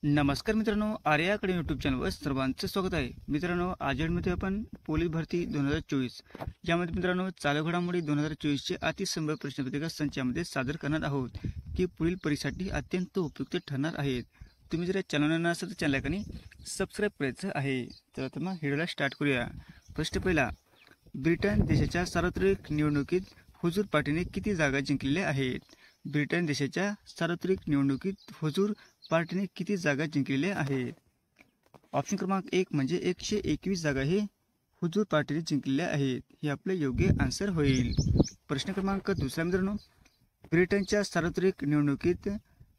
नमस्कार मित्रांनो, Arya academy YouTube चॅनलवर सर्वांचं स्वागत आहे. मित्रांनो, आजमध्ये आपण पोलीस भरती 2024 यामध्ये मित्रांनो चालू घडामोडी 2024 चे अतिसंभाव्य प्रश्नपत्रिका संचामध्ये सादर करणार आहोत की पुढील परीक्षेसाठी अत्यंत उपयुक्त ठरणार आहेत. तुम्ही जर चॅनलवर नव्या असाल तर चॅनलला सबस्क्राईब करायचं आहे. तर मग व्हिडिओला स्टार्ट करूया. प्रश्न पहिला, ब्रिटन देशाच्या सार्वत्रिक निवडणुकीत हुजूर पार्टीने किती जागा जिंकलेल्या आहेत? ब्रिटन देशाच्या सार्वत्रिक निवडणुकीत हुजूर पार्टीने किती जागा जिंकलेल्या आहेत? ऑप्शन क्रमांक 1 म्हणजे 121 जागा हे हुजूर पार्टीने जिंकलेल्या आहेत. हे आपले योग्य आन्सर होईल. प्रश्न क्रमांक दुसरा मित्रांनो, ब्रिटनच्या सार्वत्रिक निवडणुकीत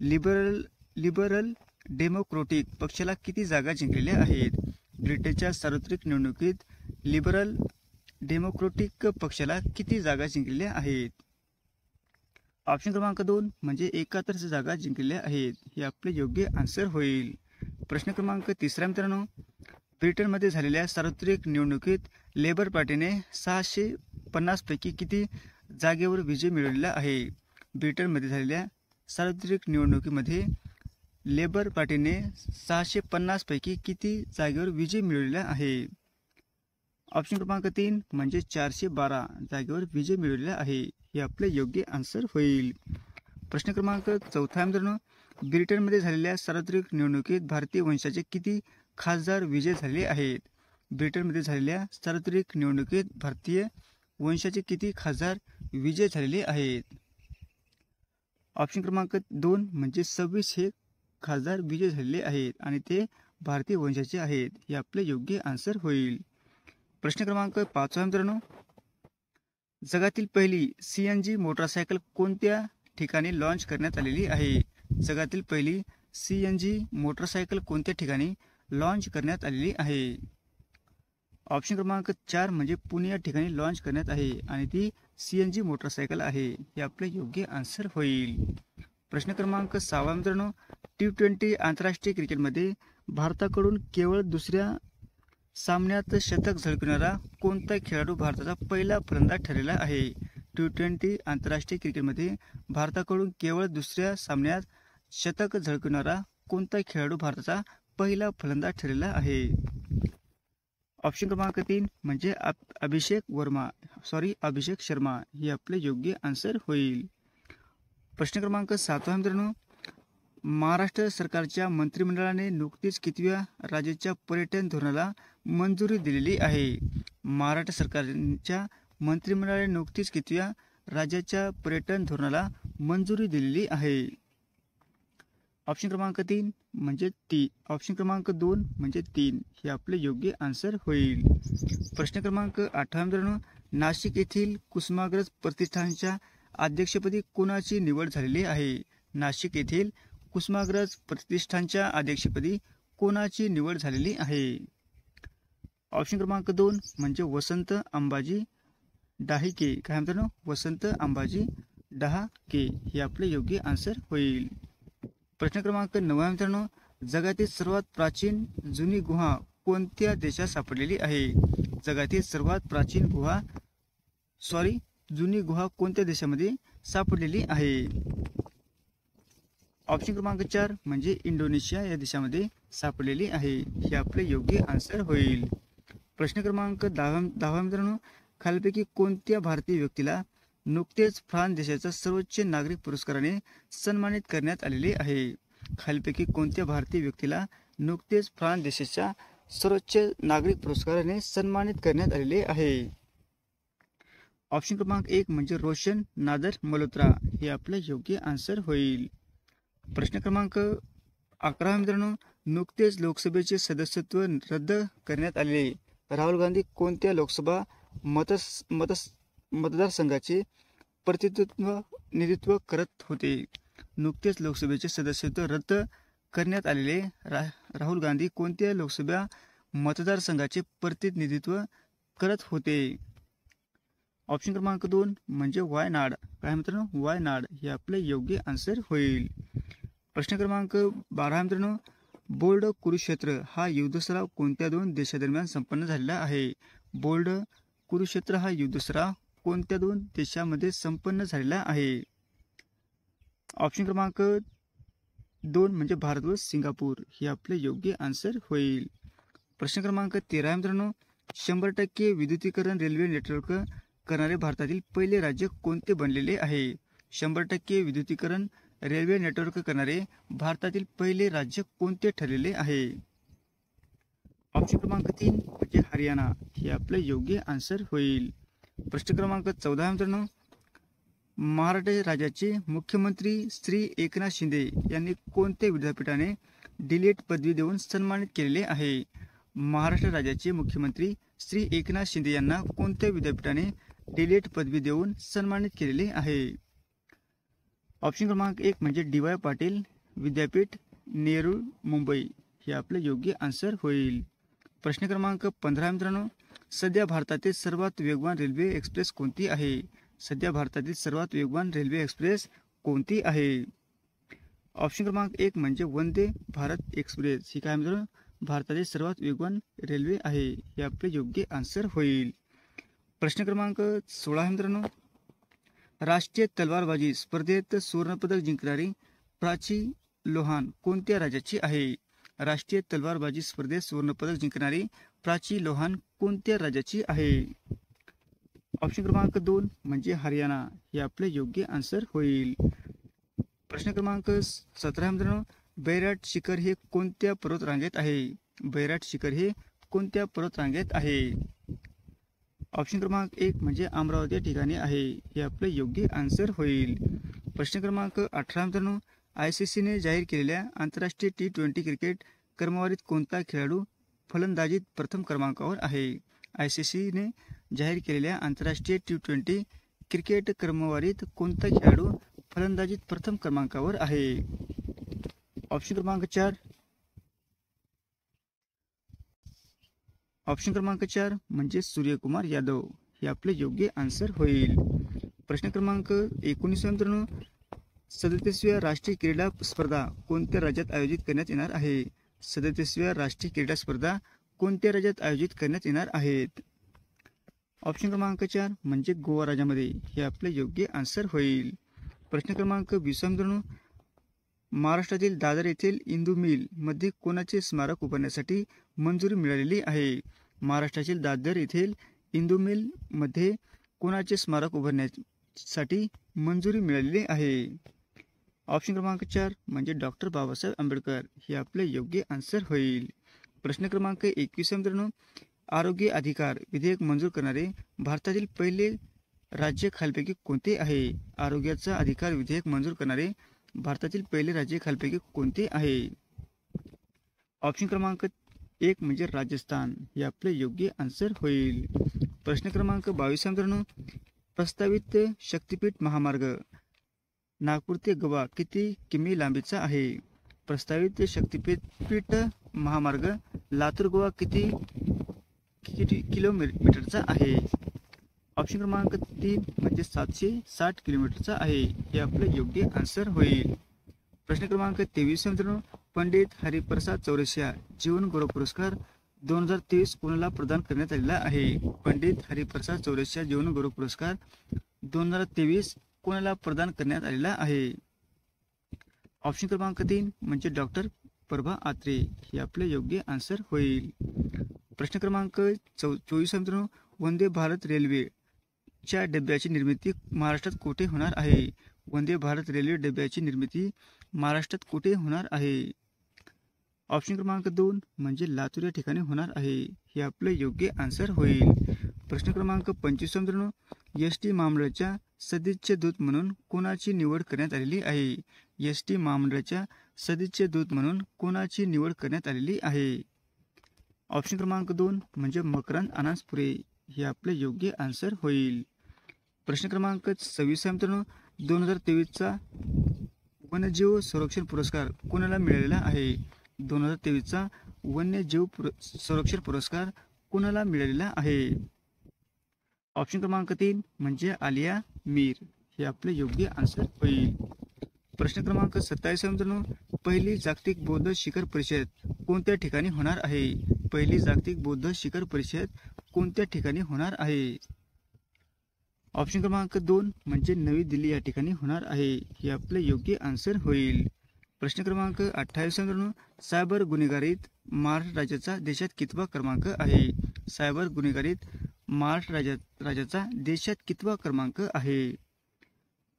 लिबरल डेमोक्रॅटिक पक्षाला किती जागा जिंकलेल्या आहेत? ब्रिटनच्या सार्वत्रिक निवडणुकीत लिबरल डेमोक्रॅटिक पक्षाला किती जागा जिंकलेल्या आहेत? ऑप्शन क्रमांक 2 म्हणजे 71 जागा जिंकलेल्या आहेत. हे आपले योग्य आन्सर होईल. प्रश्न क्रमांक तिसरा मित्रांनो, ब्रिटनमध्ये झालेल्या सार्वत्रिक निवडणुकीत लेबर पार्टीने 650 पैकी किती जागेवर विजय मिळवलेला आहे? ब्रिटनमध्ये झालेल्या सार्वत्रिक निवडणुकीमध्ये लेबर पार्टीने 650 पैकी किती जागेवर विजय मिळवलेला आहे? ऑप्शन क्रमांक 3 म्हणजे 412 जागेवर विजय मिळवलेला आहे. हे आपले योग्य आन्सर होईल. प्रश्न क्रमांक चौथा मित्रांनो, ब्रिटनमध्ये झालेल्या सार्वत्रिक निवडणुकीत भारतीय वंशाचे किती खासदार विजय झाले आहेत? ब्रिटनमध्ये झालेल्या सार्वत्रिक निवडणुकीत भारतीय वंशाचे किती खासदार विजय झालेले आहेत? ऑप्शन क्रमांक 2 म्हणजे 26 हे खासदार विजय झालेले आहेत आणि ते भारतीय वंशाचे आहेत. हे आपले योग्य आन्सर होईल. प्रश्न क्रमांक 5 मित्रांनो, जगातील पहिली CNG मोटरसायकल कोणत्या ठिकाणी लॉन्च करण्यात आलेली आहे? जगातील पहिली CNG मोटरसायकल कोणत्या ठिकाणी लॉन्च करण्यात आलेली आहे? ऑप्शन क्रमांक 4 म्हणजे पुणे या ठिकाणी लॉन्च करण्यात आहे आणि ती CNG मोटरसायकल आहे. हे आपले योग्य आन्सर होईल. प्रश्न क्रमांक 6 मित्रांनो, T20 आंतरराष्ट्रीय क्रिकेटमध्ये भारताकडून केवळ दुसऱ्या सामन्यात शतक झळकवणारा कोणता खेळाडू भारताचा पहिला फलंदाज ठरलेला आहे? T20 आंतरराष्ट्रीय क्रिकेटमध्ये भारताकडून केवळ दुसऱ्या सामन्यात शतक झळकवणारा कोणता खेळाडू भारताचा पहिला फलंदाज ठरलेला आहे? ऑप्शन क्रमांक 3 म्हणजे अभिषेक शर्मा. हे आपले योग्य आन्सर होईल. प्रश्न क्रमांक 7 मित्रांनो, महाराष्ट्र सरकारच्या मंत्रिमंडळाने नुकतीच कितव्या राज्याच्या पर्यटन धोरणाला मंजुरी दिलेली आहे? महाराष्ट्र सरकारच्या मंत्रिमंडळाने नुकतीच कितव्या राज्याच्या पर्यटन धोरणाला मंजुरी दिलेली आहे? ऑप्शन क्रमांक 3 म्हणजे ऑप्शन क्रमांक 2 म्हणजे 3. हे आपले योग्य आन्सर होईल. प्रश्न क्रमांक 8 मित्रांनो, नाशिक येथील कुसुमाग्रज प्रतिष्ठानच्या अध्यक्षपदी कोणाची निवड झालेली आहे? नाशिक येथील कुसुमाग्रज प्रतिष्ठानच्या अध्यक्षपदी कोणाची निवड झालेली आहे? ऑप्शन क्रमांक 2 म्हणजे वसंत अंबाजी डहाके. काय मित्रांनो? वसंत अंबाजी डहाके. हे आपले योग्य आन्सर होईल. प्रश्न क्रमांक 9 मित्रांनो, जगातील सर्वात प्राचीन जुनी गुहा कोणत्या देशात सापडलेली आहे? जगातील सर्वात प्राचीन जुनी गुहा कोणत्या देशामध्ये सापडलेली आहे? ऑप्शन क्रमांक 4 म्हणजे इंडोनेशिया या देशामध्ये सापडलेली आहे. हे आपले योग्य आन्सर होईल. प्रश्न क्रमांक 10 मित्रांनो, खालीलपैकी कोणत्या भारतीय व्यक्तीला नुकतेच फ्रान्स देशाच्या सर्वोच्च नागरिक पुरस्काराने सन्मानित करण्यात आलेले आहे? खालीलपैकी कोणत्या भारतीय व्यक्तीला नुकतेच फ्रान्स देशाच्या सर्वोच्च नागरिक पुरस्काराने सन्मानित करण्यात आलेले आहे? ऑप्शन क्रमांक 1 म्हणजे रोशन नादर मल्होत्रा. हे आपले योग्य आन्सर होईल. प्रश्न क्रमांक 11 मित्रांनो, नुकतेच लोकसभेचे सदस्यत्व रद्द करण्यात आलेले राहुल गांधी कोणत्या लोकसभा मतदारसंघाचे प्रतिनिधित्व करत होते? नुकतेच लोकसभेचे सदस्यत्व रद्द करण्यात आलेले राहुल गांधी कोणत्या लोकसभा मतदारसंघाचे प्रतिनिधित्व करत होते? ऑप्शन क्रमांक 2 म्हणजे वायनाड. काय मित्रांनो? वायनाड. हे आपले योग्य आन्सर होईल. प्रश्न क्रमांक 12 मित्रांनो, बोल्ड कुरुक्षेत्र हा युद्धसराव कोणत्या 2 देशांदरम्यान संपन्न झालेला आहे? बोल्ड कुरुक्षेत्र हा युद्धसराव कोणत्या 2 देशांमध्ये संपन्न झालेला आहे? ऑप्शन क्रमांक 2 म्हणजे भारत व सिंगापूर हे आपले योग्य आन्सर होईल. प्रश्न क्रमांक 13 मित्रांनो, 100% विद्युतीकरण रेल्वे नेटवर्क करणारे भारतातील पहिले राज्य कोणते बनलेले आहे? 100% विद्युतीकरण रेल्वे नेटवर्क करणारे भारतातील पहिले राज्य कोणते ठरलेले आहे? ऑप्शन क्रमांक 3 म्हणजे हरियाणा हे आपले योग्य आन्सर होईल. प्रश्न क्रमांक 14 मित्रांनो, महाराष्ट्र राज्याचे मुख्यमंत्री श्री एकनाथ शिंदे यांनी कोणत्या विद्यापीठाने डीएलएड पदवी देऊन सन्मानित केलेले आहे? महाराष्ट्र राज्याचे मुख्यमंत्री श्री एकनाथ शिंदे यांना कोणत्या विद्यापीठाने डीएलएड पदवी देऊन सन्मानित केलेले आहे? ऑप्शन क्रमांक 1 म्हणजे डी.वाय. पाटील विद्यापीठ, नेहरू, मुंबई हे आपले योग्य आन्सर होईल. प्रश्न क्रमांक 15 मित्रांनो, सध्या भारतातील सर्वात वेगवान रेल्वे एक्सप्रेस कोणती आहे? सध्या भारतातील सर्वात वेगवान रेल्वे एक्सप्रेस कोणती आहे? ऑप्शन क्रमांक 1 म्हणजे वंदे भारत एक्सप्रेस ही काय मित्रांनो भारतातील सर्वात वेगवान रेल्वे आहे हे आपले योग्य आन्सर होईल. प्रश्न क्रमांक 16 मित्रांनो, राष्ट्रीय तलवारबाजी स्पर्धेत सुवर्णपदक जिंकणारी प्राची लोहान कोणत्या राज्याची आहे? राष्ट्रीय तलवारबाजी स्पर्धेत सुवर्णपदक जिंकणारी प्राची लोहान कोणत्या राज्याची आहे? ऑप्शन क्रमांक 2 म्हणजे हरियाणा हे आपले योग्य आन्सर होईल. प्रश्न क्रमांक 17 मित्रांनो, बैराट शिखर हे कोणत्या पर्वतरांगेत आहे? बैराट शिखर हे कोणत्या पर्वतरांगेत आहे? ऑप्शन क्रमांक 1 म्हणजे अमरावती या ठिकाणी आहे हे आपले योग्य आन्सर होईल. प्रश्न क्रमांक 18 मित्रांनो, ICCने जाहीर केलेल्या आंतरराष्ट्रीय T20 क्रिकेट क्रमवारीत कोणता खेळाडू फलंदाजीत प्रथम क्रमांकावर आहे? ICCने जाहीर केलेल्या आंतरराष्ट्रीय T20 क्रिकेट क्रमवारीत कोणता खेळाडू फलंदाजीत प्रथम क्रमांकावर आहे? ऑप्शन क्रमांक 4 म्हणजे सूर्यकुमार यादव हे आपले योग्य आन्सर होईल. प्रश्न क्रमांक 19 मित्रांनो, 37व्या राष्ट्रीय क्रीडा स्पर्धा कोणत्या राज्यात आयोजित करण्यात येणार आहे? 37व्या राष्ट्रीय क्रीडा स्पर्धा कोणत्या राज्यात आयोजित करण्यात येणार आहेत? ऑप्शन क्रमांक 4 म्हणजे गोवा राज्यामध्ये हे आपले योग्य आन्सर होईल. प्रश्न क्रमांक 20 मित्रांनो, महाराष्ट्रातील दादर येथील इंदू मिल मध्ये कोणाचे स्मारक उभारण्यासाठी मंजुरी मिळालेली आहे? महाराष्ट्रातील दादर येथील इंदू मिल मध्ये कोणाचे स्मारक उभारण्यासाठी मंजुरी मिळालेली आहे? ऑप्शन क्रमांक 4 म्हणजे डॉक्टर बाबासाहेब आंबेडकर हे आपले योग्य आन्सर होईल. प्रश्न क्रमांक 21 मित्रांनो, आरोग्य अधिकार विधेयक मंजूर करणारे भारतातील पहिले राज्य खालीलपैकी कोणते आहे? आरोग्याचा अधिकार विधेयक मंजूर करणारे भारतातील पहिले राज्य खालीलपैकी कोणते आहे? ऑप्शन क्रमांक 1 म्हणजे राजस्थान हे आपले योग्य आन्सर होईल. प्रश्न क्रमांक 22 मित्रांनो, प्रस्तावित शक्तिपीठ महामार्ग नागपूर ते गोवा किती किमी लांबीचा आहे? प्रस्तावित शक्तिपीठ महामार्ग लातूर गोवा किती किलोमीटरचा आहे? ऑप्शन क्रमांक 3 म्हणजे 760 किलोमीटरचा आहे हे आपले योग्य आन्सर होईल. प्रश्न क्रमांक 23 मित्रांनो, पंडित हरिप्रसाद चौरसिया जीवन गौरव पुरस्कार 2023 कोणाला प्रदान करण्यात आलेला आहे? पंडित हरिप्रसाद चौरसिया जीवन गौरव पुरस्कार 2023 कोणाला प्रदान करण्यात आलेला आहे? ऑप्शन क्रमांक 3 म्हणजे डॉक्टर प्रभा आत्रे हे आपले योग्य आन्सर होईल. प्रश्न क्रमांक 24 मित्रांनो, वंदे भारत रेल्वेच्या डब्याची निर्मिती महाराष्ट्रात कुठे होणार आहे? वंदे भारत रेल्वे डब्याची निर्मिती महाराष्ट्रात कुठे होणार आहे? ऑप्शन क्रमांक 2 म्हणजे लातूर या ठिकाणी होणार आहे हे आपले योग्य आन्सर होईल. प्रश्न क्रमांक 25 मित्रांनो, एसटी महामंडळाच्या सदिच्छा दूत म्हणून कोणाची निवड करण्यात आलेली आहे? एसटी महामंडळाच्या सदिच्छा दूत म्हणून कोणाची निवड करण्यात आलेली आहे? ऑप्शन क्रमांक 2 म्हणजे मकरंद अनासपुरे हे आपले योग्य आन्सर होईल. प्रश्न क्रमांक 26 मित्रांनो, 2023चा वन्यजीव संरक्षण पुरस्कार कोणाला मिळालेला आहे? 2023चा वन्यजीव संरक्षण पुरस्कार कोणाला मिळालेला आहे? ऑप्शन क्रमांक 3 म्हणजे आलिया मीर हे आपले योग्य आन्सर होईल. प्रश्न क्रमांक 27 मित्रांनो, पहिली जागतिक बौद्ध शिखर परिषद कोणत्या ठिकाणी होणार आहे? पहिली जागतिक बौद्ध शिखर परिषद कोणत्या ठिकाणी होणार आहे? ऑप्शन क्रमांक 2 म्हणजे नवी दिल्ली या ठिकाणी होणार आहे हे आपले योग्य आन्सर होईल. प्रश्न क्रमांक 28 मित्रांनो, सायबर गुन्हेगारीत महाराष्ट्र राज्याचा देशात कितवा क्रमांक आहे? सायबर गुन्हेगारीत महाराष्ट्र राज्याचा देशात कितवा क्रमांक आहे?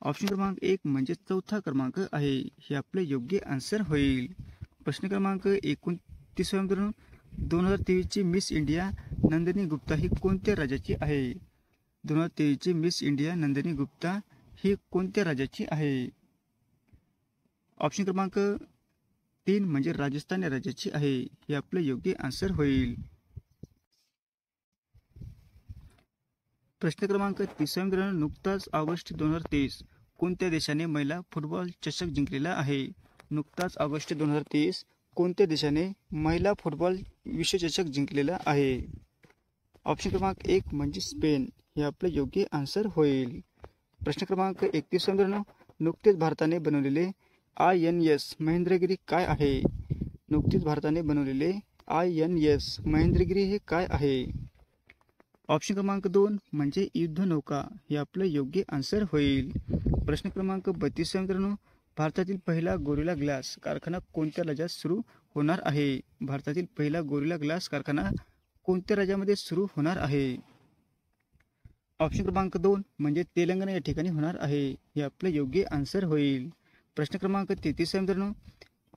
ऑप्शन क्रमांक 1 म्हणजे चौथा क्रमांक आहे. हे आपले योग्य आन्सर होईल. प्रश्न क्रमांक 29 मित्रांनो, 2023 ची मिस इंडिया नंदिनी गुप्ता ही कोणत्या राज्याची आहे? 2023 ची मिस इंडिया नंदिनी गुप्ता ही कोणत्या राज्याची आहे? ऑप्शन क्रमांक 3 म्हणजे राजस्थान या राज्याची आहे. हे आपले योग्य आन्सर होईल. प्रश्न क्रमांक 30 मित्रांनो, नुकताच ऑगस्ट 2023 कोणत्या देशाने महिला फुटबॉल चषक जिंकलेला आहे? नुकताच ऑगस्ट 2023 कोणत्या देशाने महिला फुटबॉल विश्वचषक जिंकलेला आहे? ऑप्शन क्रमांक 1 म्हणजे स्पेन. हे आपले योग्य आन्सर होईल. प्रश्न क्रमांक 31 मित्रांनो, नुकतेच भारताने बनवलेले INS महेंद्रगिरी काय आहे? नुकतेच भारताने बनवलेले INS महेंद्रगिरी हे काय आहे? ऑप्शन क्रमांक 2 म्हणजे युद्धनौका. हे आपलं योग्य आन्सर होईल. प्रश्न क्रमांक 32 मित्रांनो, भारतातील पहिला गोरिला ग्लास कारखाना कोणत्या राज्यात सुरू होणार आहे? भारतातील पहिला गोरिला ग्लास कारखाना कोणत्या राज्यामध्ये सुरू होणार आहे? ऑप्शन क्रमांक 2 म्हणजे तेलंगणा या ठिकाणी होणार आहे. हे आपलं योग्य आन्सर होईल. प्रश्न क्रमांक 33 मित्रांनो,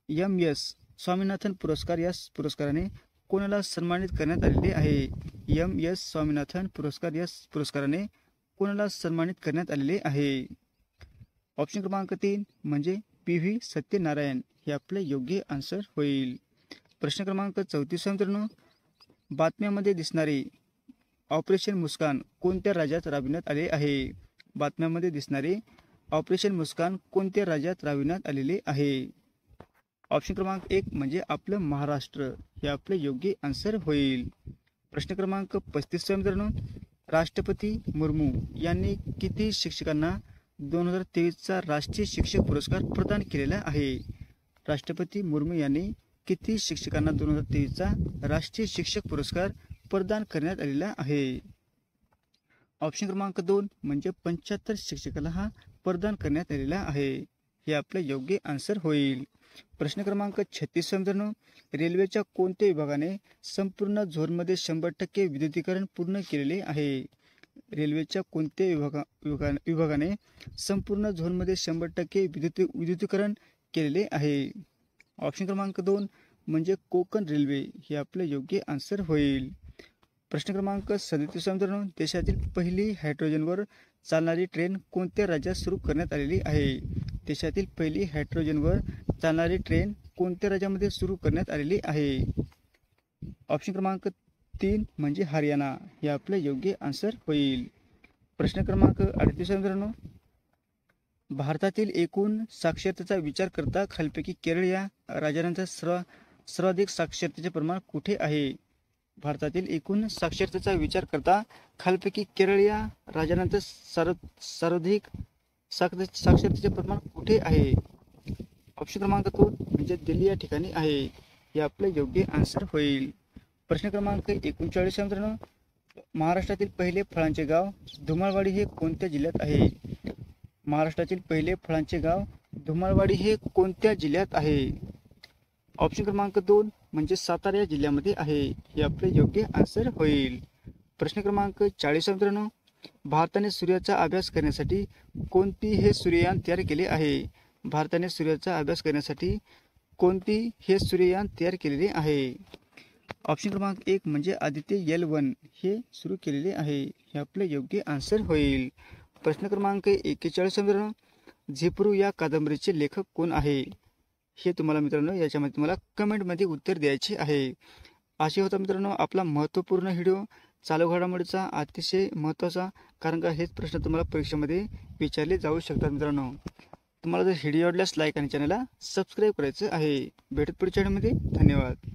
MS स्वामीनाथन पुरस्कार या पुरस्काराने कोणाला सन्मानित करण्यात आलेले आहे? MS स्वामीनाथन पुरस्कार या पुरस्काराने कोणाला सन्मानित करण्यात आलेले आहे? ऑप्शन क्रमांक 3 म्हणजे PV सत्यनारायण. हे आपले योग्य आन्सर होईल. प्रश्न क्रमांक 34 मित्रांनो, बातम्यामध्ये दिसणारे ऑपरेशन मुस्कान कोणत्या राज्यात राबविण्यात आले आहे? बातम्यामध्ये दिसणारे ऑपरेशन मुस्कान कोणत्या राज्यात राबविण्यात आलेले आहे? ऑप्शन क्रमांक 1 म्हणजे आपलं महाराष्ट्र. हे आपले योग्य आन्सर होईल. प्रश्न क्रमांक 35 मित्रांनो, राष्ट्रपती मुर्मू यांनी किती शिक्षकांना 2023चा राष्ट्रीय शिक्षक पुरस्कार प्रदान केलेला आहे? राष्ट्रपती मुर्मू यांनी किती शिक्षकांना 2023चा राष्ट्रीय शिक्षक पुरस्कार प्रदान करण्यात आलेला आहे? ऑप्शन क्रमांक 2 म्हणजे 75 शिक्षकाला हा प्रदान करण्यात आलेला आहे. हे आपले योग्य आन्सर होईल. प्रश्न क्रमांक 36 मित्रांनो, रेल्वेच्या कोणत्या विभागाने संपूर्ण झोनमध्ये 100% विद्युतीकरण पूर्ण केलेले आहे? रेल्वेच्या कोणत्या विभागाने संपूर्ण झोनमध्ये 100% विद्युतीकरण केलेले आहे? ऑप्शन क्रमांक 2 म्हणजे कोकण रेल्वे. हे आपले योग्य आन्सर होईल. प्रश्न क्रमांक 37 मित्रांनो, देशातील पहिली हायड्रोजनवर चालणारी ट्रेन कोणत्या राज्यात सुरू करण्यात आलेली आहे? देशातील पहिली हायड्रोजनवर चालणारी ट्रेन कोणत्या राज्यामध्ये सुरू करण्यात आलेली आहे? ऑप्शन क्रमांक 3 म्हणजे हरियाणा. हे आपले योग्य आन्सर होईल. प्रश्न क्रमांक 38 मित्रांनो, भारतातील एकूण साक्षरतेचा विचार करता खालीलपैकी केरळ या राज्यानंतर सर्वाधिक साक्षरतेचे प्रमाण कुठे आहे? भारतातील एकूण साक्षरतेचा विचार करता खालीलपैकी केरळ या राज्यानंतर सर्वाधिक साक्षरतेचे प्रमाण कुठे आहे? ऑप्शन क्रमांक 2 म्हणजे दिल्ली या ठिकाणी आहे. हे आपले योग्य आन्सर होईल. प्रश्न क्रमांक 39 मित्रांनो, महाराष्ट्रातील पहिले फळांचे गाव धुमाळवाडी हे कोणत्या जिल्ह्यात आहे? महाराष्ट्रातील पहिले फळांचे गाव धुमाळवाडी हे कोणत्या जिल्ह्यात आहे? ऑप्शन क्रमांक 2 म्हणजे सातारा या जिल्ह्यामध्ये आहे. हे आपले योग्य आन्सर होईल. प्रश्न क्रमांक 40 मित्रांनो, भारताने सूर्याचा अभ्यास करण्यासाठी कोणती हे सूर्ययान तयार केले आहे? भारताने सूर्याचा अभ्यास करण्यासाठी कोणती हे सूर्ययान तयार केलेले आहे? ऑप्शन क्रमांक 1 म्हणजे आदित्य L1 हे सुरू केलेले आहे. हे आपले योग्य आन्सर होईल. प्रश्न क्रमांक 41 मित्रांनो, झिपरू या कादंबरीचे लेखक कोण आहे? हे तुम्हाला मित्रांनो याच्यामध्ये तुम्हाला कमेंटमध्ये उत्तर द्यायचे आहे. असे होता मित्रांनो आपला महत्त्वपूर्ण व्हिडिओ चालू घडामोडीचा अतिशय महत्त्वाचा, कारण का हेच प्रश्न तुम्हाला परीक्षेमध्ये विचारले जाऊ शकतात. मित्रांनो तुम्हाला जर व्हिडिओ आवडल्यास लाईक आणि चॅनलला सबस्क्राईब करायचं आहे. भेटत पुढच्या व्हिडिओमध्ये. धन्यवाद.